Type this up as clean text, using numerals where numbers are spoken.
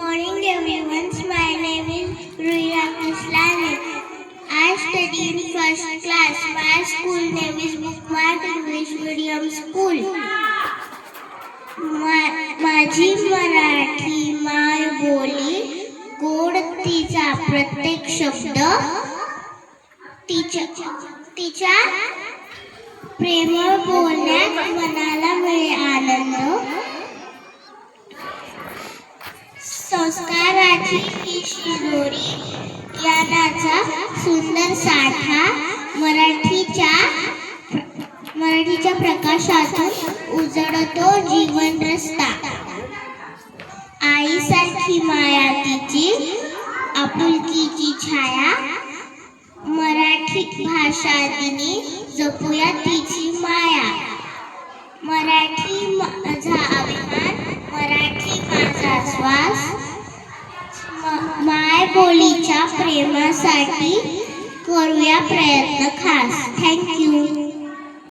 morning everyone. My name is Ruya Aslani. I study in first class. My school name is Bookmark English Medium School. माझी मराठी माय बोली गोड तिचा प्रत्येक शब्द तिच्या प्रेमळ बोलण्यात मनाला मिळे आनंद. संस्काराची ही शिदोरी ज्ञानाचा सुंदर साठा मराठीच्या प्रकाशातून उजळतो जीवन रस्ता. आईसारखी माया तिची आपुलकीची छाया मराठी भाषा दिनी जपूया तिची माया. मराठी माझा अभिमान मराठी माझा श्वास माय बोलीच्या प्रेमासाठी करूया प्रयत्न खास.